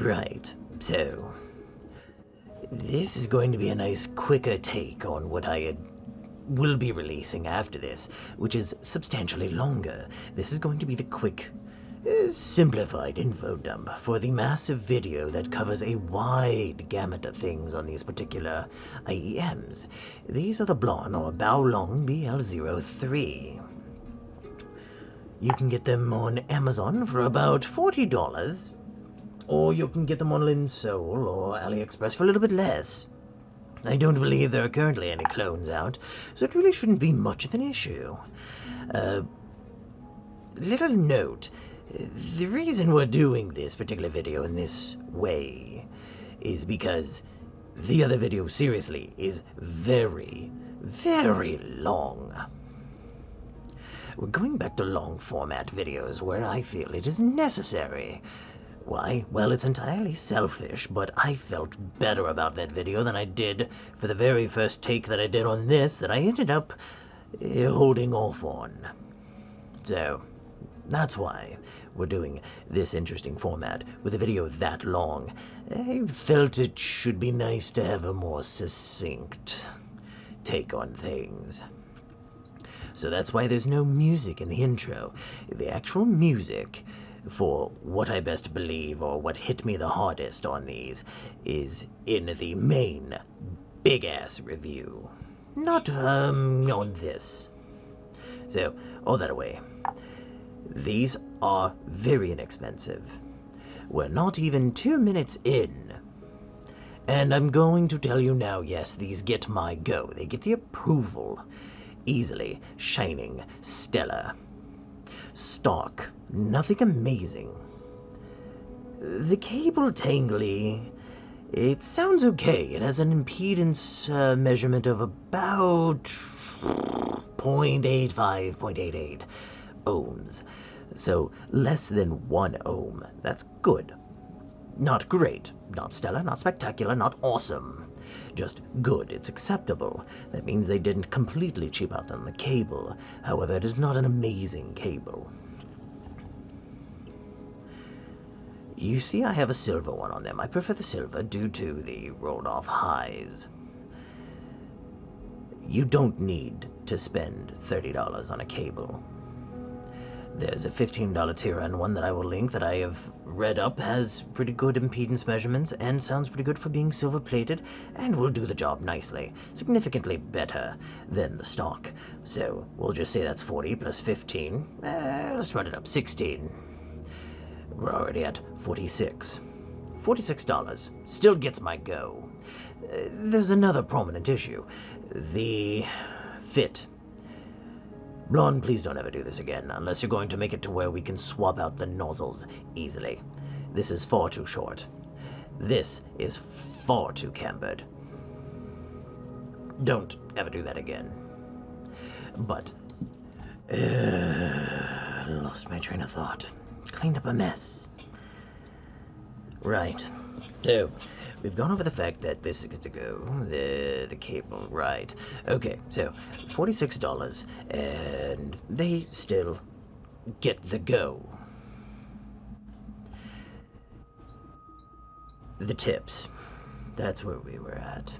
Right, so this is going to be a nice quicker take on what will be releasing after this, which is substantially longer. This is going to be the quick, simplified info dump for the massive video that covers a wide gamut of things on these particular IEMs. These are the Blon or Blon BL-03. You can get them on Amazon for about $40, or you can get them on Linsoul or AliExpress for a little bit less. I don't believe there are currently any clones out, so it really shouldn't be much of an issue. Little note, the reason we're doing this particular video in this way is because the other video, seriously, is very, very long. We're going back to long format videos where I feel it is necessary. Why? Well, it's entirely selfish, but I felt better about that video than I did for the very first take that I did on this that I ended up holding off on. So, that's why we're doing this interesting format with a video that long. I felt it should be nice to have a more succinct take on things. So that's why there's no music in the intro. The actual music for what I best believe, or what hit me the hardest on these, is in the main big-ass review. Not, on this. So, all that away. These are very inexpensive. We're not even 2 minutes in. And I'm going to tell you now, yes, these get my go. They get the approval. Easily, shining, stellar. Stock, nothing amazing. The cable tangly, it sounds okay. It has an impedance measurement of about 0.85, 0.88 ohms. So less than 1 ohm. That's good. Not great, not stellar, not spectacular, not awesome. Just good, it's acceptable. That means they didn't completely cheap out on the cable. However, it is not an amazing cable. You see, I have a silver one on them. I prefer the silver due to the rolled off highs. You don't need to spend $30 on a cable. There's a $15 tier and one that I will link that I have read up, has pretty good impedance measurements and sounds pretty good for being silver plated and will do the job nicely. Significantly better than the stock. So we'll just say that's 40 plus 15. Let's run it up, 16. We're already at 46. $46. Still gets my go. There's another prominent issue. The fit. Blon, please don't ever do this again, unless you're going to make it to where we can swap out the nozzles easily. This is far too short. This is far too cambered. Don't ever do that again. But, lost my train of thought. Cleaned up a mess. Right. So, we've gone over the fact that this is to go, the cable, right. Okay, so, $46, and they still get the go. The tips. That's where we were at.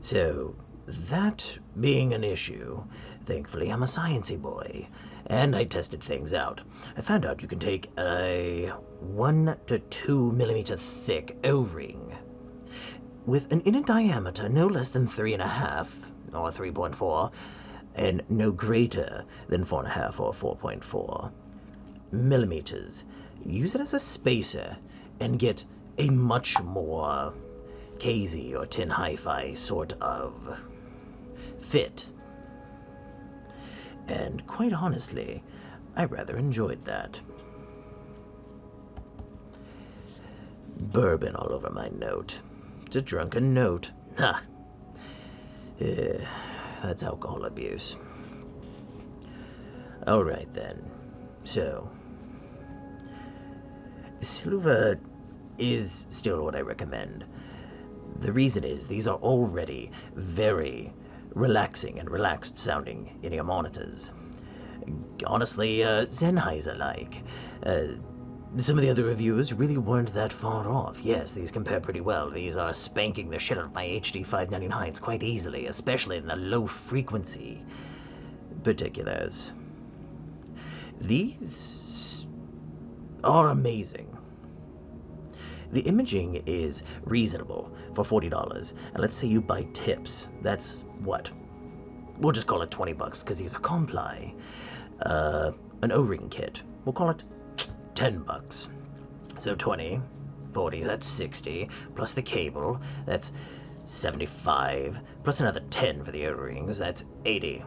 So, that being an issue, thankfully I'm a sciencey boy, and I tested things out. I found out you can take a 1 to 2 millimeter thick O-ring with an inner diameter no less than 3.5 or 3.4 and no greater than 4.5 or 4.4 millimeters. Use it as a spacer and get a much more KZ or tin hi-fi sort of fit. And quite honestly, I rather enjoyed that. Bourbon all over my note. It's a drunken note. Ha! That's alcohol abuse. Alright then. So, silver is still what I recommend. The reason is these are already very relaxing and relaxed sounding in-ear monitors. Honestly, Sennheiser-like. some of the other reviews really weren't that far off. Yes, these compare pretty well. These are spanking the shit out of my HD 599s quite easily, especially in the low frequency particulars. These are amazing. The imaging is reasonable for $40, and let's say you buy tips. That's what? We'll just call it $20 because these are comply. An O-ring kit, we'll call it $10. So 20, 40, that's 60, plus the cable, that's 75, plus another 10 for the O-rings, that's 80.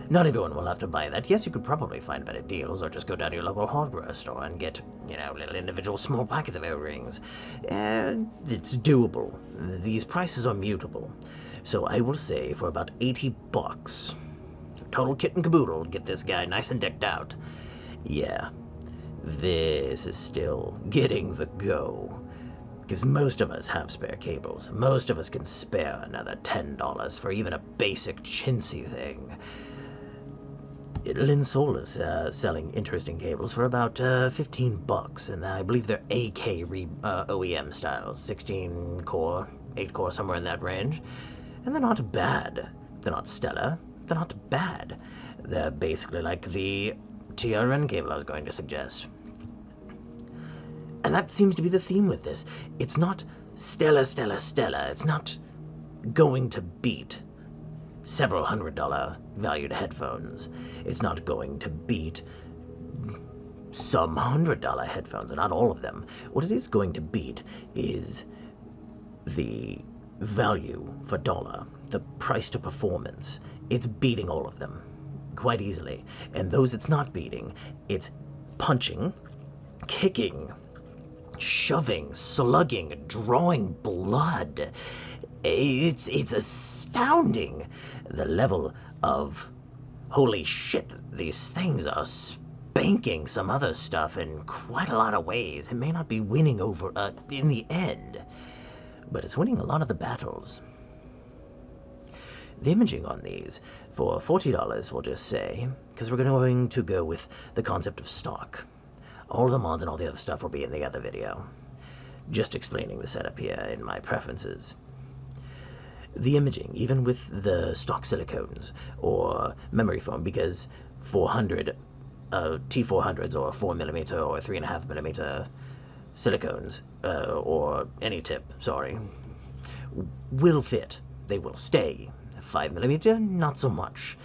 Not everyone will have to buy that. Yes, you could probably find better deals, or just go down to your local hardware store and get, little individual small packets of O-rings. It's doable. These prices are mutable. So I will say for about $80, total kit and caboodle, get this guy nice and decked out. Yeah, this is still getting the go. Because most of us have spare cables. Most of us can spare another $10 for even a basic chintzy thing. Linsoul is selling interesting cables for about $15, and I believe they're AK OEM styles, 16 core, 8 core, somewhere in that range. And they're not bad. They're not stellar. They're not bad. They're basically like the TRN cable I was going to suggest. And that seems to be the theme with this. It's not stellar. It's not going to beat several $100 valued headphones. It's not going to beat some $100 headphones, and not all of them. What it is going to beat is the value for dollar, the price to performance. It's beating all of them quite easily. And those it's not beating, it's punching, kicking, shoving, slugging, drawing blood. It's astounding, the level of holy shit, these things are spanking some other stuff in quite a lot of ways. It may not be winning over in the end, but it's winning a lot of the battles. The imaging on these for $40, we'll just say, because we're going to go with the concept of stock. All of the mods and all the other stuff will be in the other video. Just explaining the setup here in my preferences. The imaging, even with the stock silicones or memory foam, because 400 T400s or 4mm or 3.5mm silicones, or any tip, sorry, will fit. They will stay. 5mm, not so much.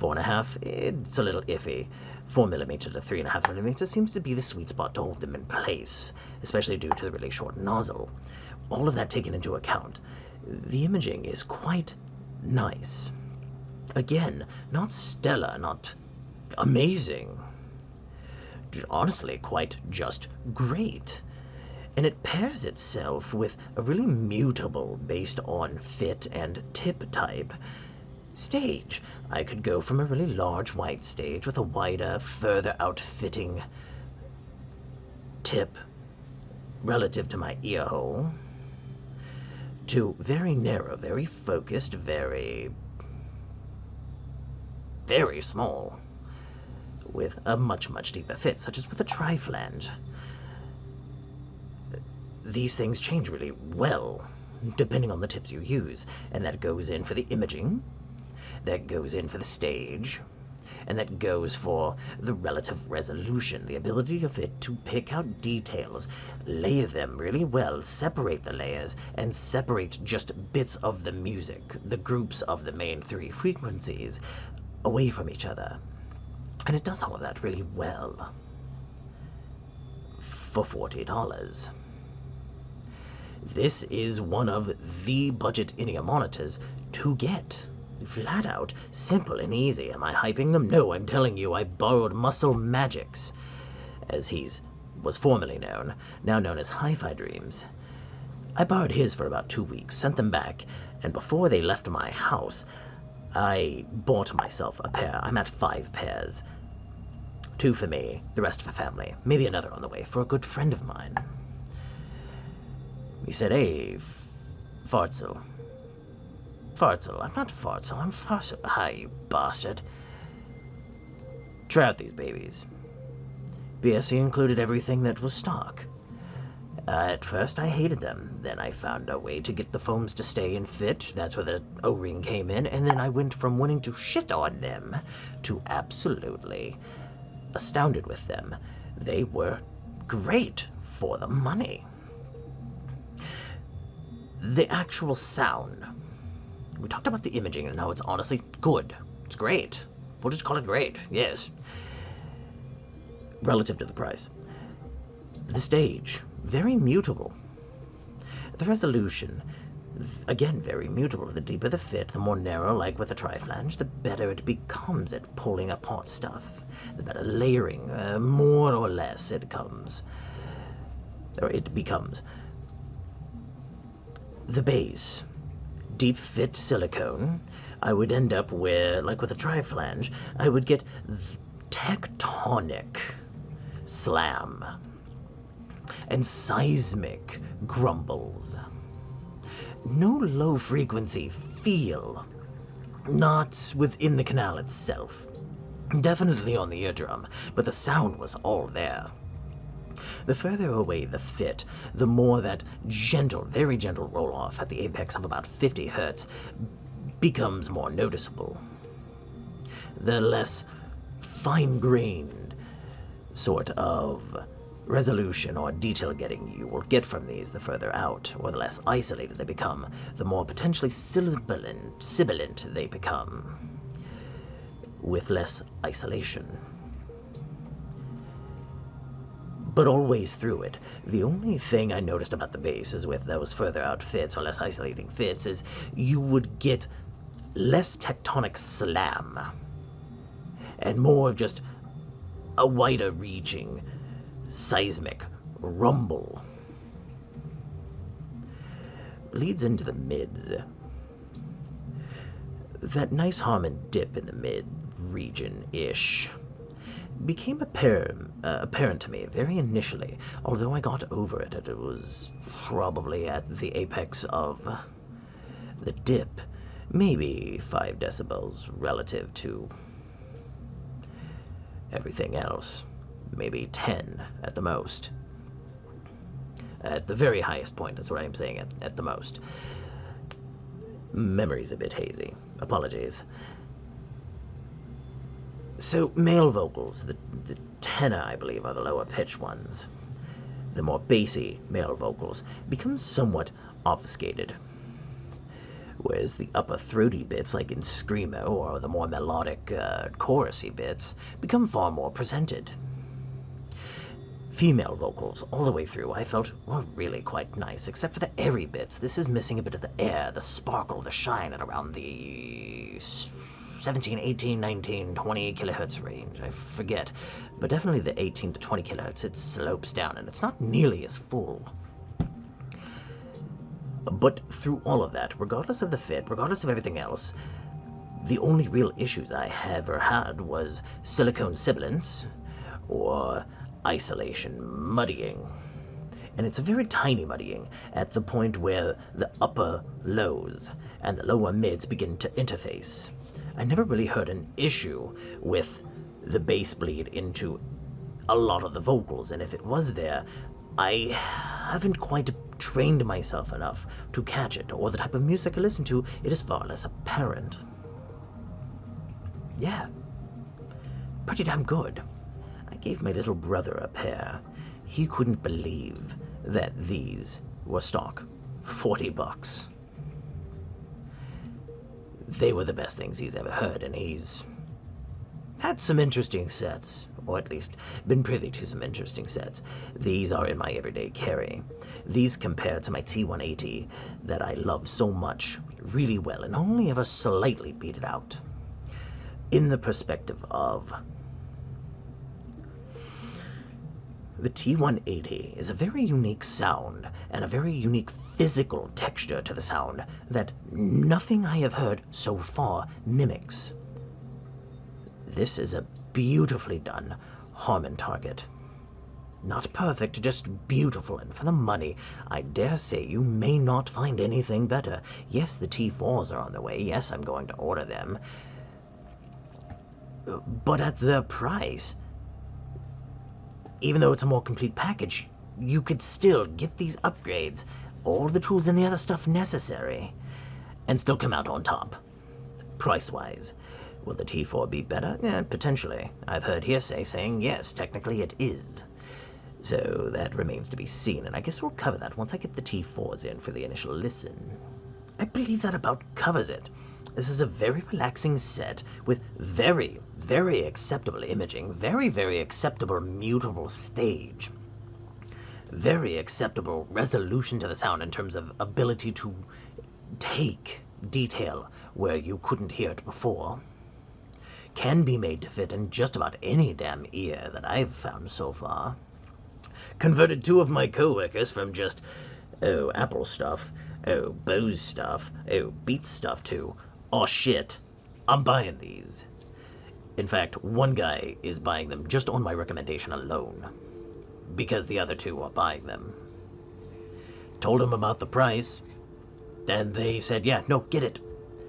4.5, it's a little iffy. 4mm to 3.5mm seems to be the sweet spot to hold them in place, especially due to the really short nozzle. All of that taken into account, the imaging is quite nice. Again, not stellar, not amazing. Honestly, quite just great. And it pairs itself with a really mutable, based on fit and tip type, stage. I could go from a really large white stage with a wider, further outfitting tip relative to my ear hole, to very narrow, very focused, very small, with a much deeper fit, such as with a tri-flange. These things change really well, depending on the tips you use, and that goes in for the imaging, that goes in for the stage, and that goes for the relative resolution, the ability of it to pick out details, layer them really well, separate the layers, and separate just bits of the music, the groups of the main 3 frequencies, away from each other. And it does all of that really well for $40. This is one of the budget in-ear monitors to get. Flat out, simple and easy. Am I hyping them? No, I'm telling you, I borrowed Muscle Magic's, as he's was formerly known, now known as Hi-Fi Dreams. I borrowed his for about 2 weeks, sent them back, and before they left my house, I bought myself a pair. I'm at 5 pairs. 2 for me, the rest for family. Maybe another on the way for a good friend of mine. He said, "Hey, Farsil." Farsil. I'm not Farsil, I'm Farsil. Hi, you bastard. Try out these babies. BSC included everything that was stock. At first I hated them, then I found a way to get the foams to stay and fit, that's where the O-ring came in, and then I went from wanting to shit on them to absolutely astounded with them. They were great for the money. The actual sound. We talked about the imaging and how it's honestly good. It's great. We'll just call it great, yes. Relative to the price. The stage, very mutable. The resolution, again, very mutable. The deeper the fit, the more narrow, like with a tri-flange, the better it becomes at pulling apart stuff. The better layering, more or less, it becomes. The base, deep fit silicone, I would end up where, like with a tri-flange, I would get tectonic slam and seismic grumbles. No low frequency feel, not within the canal itself. Definitely on the eardrum, but the sound was all there. The further away the fit, the more that gentle, very gentle roll-off at the apex of about 50 hertz becomes more noticeable. The less fine-grained sort of resolution or detail getting you will get from these the further out, or the less isolated they become, the more potentially sibilant they become, with less isolation. But always through it, the only thing I noticed about the bass is with those further out fits or less isolating fits is you would get less tectonic slam and more of just a wider reaching seismic rumble. Leads into the mids. That nice Harmon dip in the mid region-ish became apparent to me very initially, although I got over it. It was probably at the apex of the dip, maybe 5 decibels relative to everything else. Maybe 10 at the most. At the very highest point, that's what I'm saying, at the most. Memory's a bit hazy. Apologies. So, male vocals, the tenor, I believe, are the lower pitch ones. The more bassy male vocals become somewhat obfuscated, whereas the upper throaty bits, like in Screamo, or the more melodic, chorusy bits, become far more presented. Female vocals, all the way through, I felt were really quite nice, except for the airy bits. This is missing a bit of the air, the sparkle, the shine at around the 17, 18, 19, 20 kilohertz range. I forget, but definitely the 18 to 20 kilohertz, it slopes down, and it's not nearly as full. But through all of that, regardless of the fit, regardless of everything else, the only real issues I ever had was silicone sibilance, or isolation muddying. And it's a very tiny muddying at the point where the upper lows and the lower mids begin to interface. I never really heard an issue with the bass bleed into a lot of the vocals, and if it was there, I haven't quite trained myself enough to catch it, or the type of music I listen to, it is far less apparent. Yeah, pretty damn good. I gave my little brother a pair. He couldn't believe that these were stock. $40. They were the best things he's ever heard, and he's had some interesting sets, or at least been privy to some interesting sets. These are in my everyday carry. These compare to my T180 that I love so much really well, and only ever slightly beat it out. In the perspective of the T180 is a very unique sound and a very unique physical texture to the sound that nothing I have heard so far mimics. This is a beautifully done Harmon target. Not perfect, just beautiful, and for the money, I dare say you may not find anything better. Yes, the T4s are on the way. Yes, I'm going to order them. But at their price, even though it's a more complete package, you could still get these upgrades, all the tools and the other stuff necessary, and still come out on top. Price-wise, will the T4 be better? Potentially. I've heard hearsay saying yes, technically it is. So that remains to be seen, and I guess we'll cover that once I get the T4s in for the initial listen. I believe that about covers it. This is a very relaxing set with very, very acceptable imaging, very, very acceptable mutable stage, very acceptable resolution to the sound in terms of ability to take detail where you couldn't hear it before. Can be made to fit in just about any damn ear that I've found so far. Converted 2 of my co-workers from just, oh, Apple stuff, oh, Bose stuff, oh, Beats stuff to, oh shit, I'm buying these. In fact, one guy is buying them just on my recommendation alone, because the other 2 are buying them. Told him about the price, and they said, yeah, no, get it.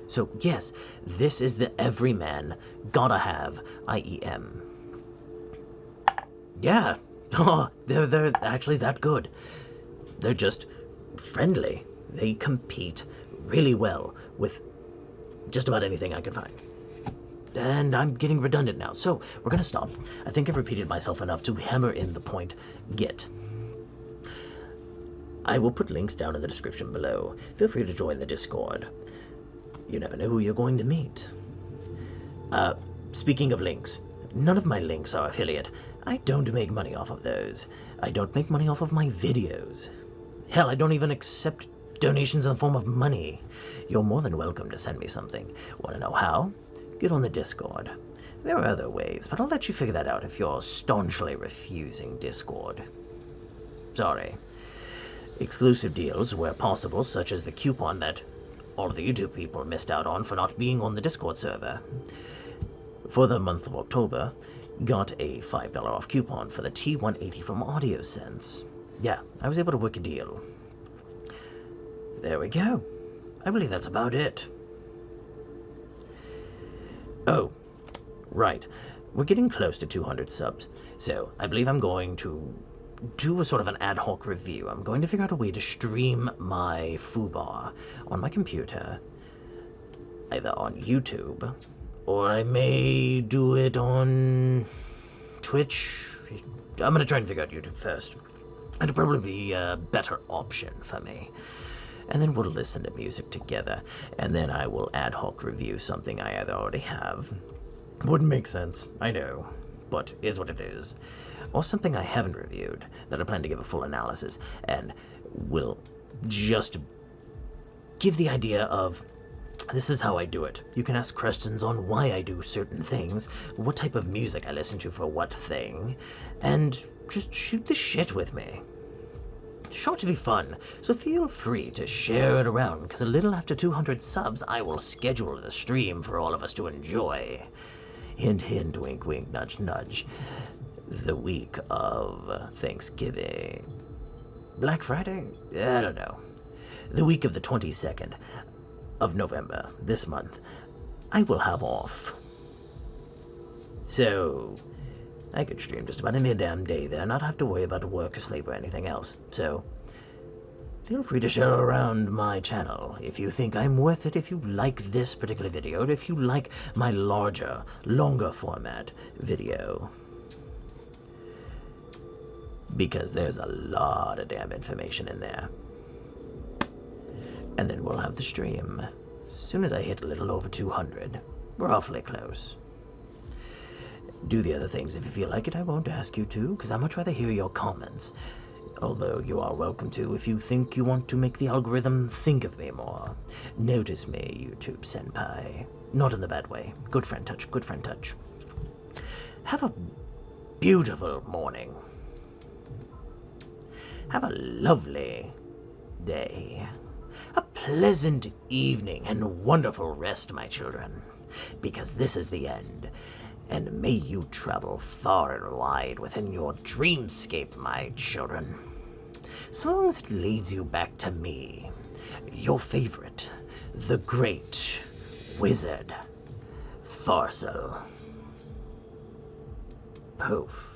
So yes, this is the everyman gotta have IEM. Yeah, oh, they're actually that good. They're just friendly. They compete really well with just about anything I can find. And I'm getting redundant now, so we're gonna stop. I think I've repeated myself enough to hammer in the point, get. I will put links down in the description below. Feel free to join the Discord. You never know who you're going to meet. Speaking of links, none of my links are affiliate. I don't make money off of those. I don't make money off of my videos. Hell, I don't even accept donations in the form of money. You're more than welcome to send me something. Want to know how? Get on the Discord. There are other ways, but I'll let you figure that out if you're staunchly refusing Discord. Sorry. Exclusive deals where possible, such as the coupon that all the YouTube people missed out on for not being on the Discord server. For the month of October, got a $5 off coupon for the T180 from AudioSense. Yeah, I was able to work a deal. There we go. I believe that's about it. Oh, right. We're getting close to 200 subs, so I believe I'm going to do a sort of an ad hoc review. I'm going to figure out a way to stream my foobar on my computer, either on YouTube, or I may do it on Twitch. I'm going to try and figure out YouTube first. It'll probably be a better option for me. And then we'll listen to music together, and then I will ad hoc review something I either already have. Wouldn't make sense, I know, but is what it is. Or something I haven't reviewed that I plan to give a full analysis, and will just give the idea of, this is how I do it. You can ask questions on why I do certain things, what type of music I listen to for what thing, and just shoot the shit with me. Sure to be fun, so feel free to share it around, because a little after 200 subs, I will schedule the stream for all of us to enjoy. Hint, hint, wink, wink, nudge, nudge. The week of Thanksgiving. Black Friday? I don't know. The week of the 22nd of November, this month, I will have off. So I could stream just about any damn day there, not have to worry about work, sleep, or anything else. So feel free to share around my channel if you think I'm worth it, if you like this particular video, or if you like my larger, longer format video. Because there's a lot of damn information in there. And then we'll have the stream. As soon as I hit a little over 200, we're awfully close. Do the other things if you feel like it. I won't ask you to, because I'd much rather hear your comments. Although you are welcome to if you think you want to make the algorithm think of me more. Notice me, YouTube senpai. Not in the bad way. Good friend touch, good friend touch. Have a beautiful morning. Have a lovely day. A pleasant evening and wonderful rest, my children. Because this is the end. And may you travel far and wide within your dreamscape, my children. So long as it leads you back to me, your favorite, the great wizard, Farsil. Poof.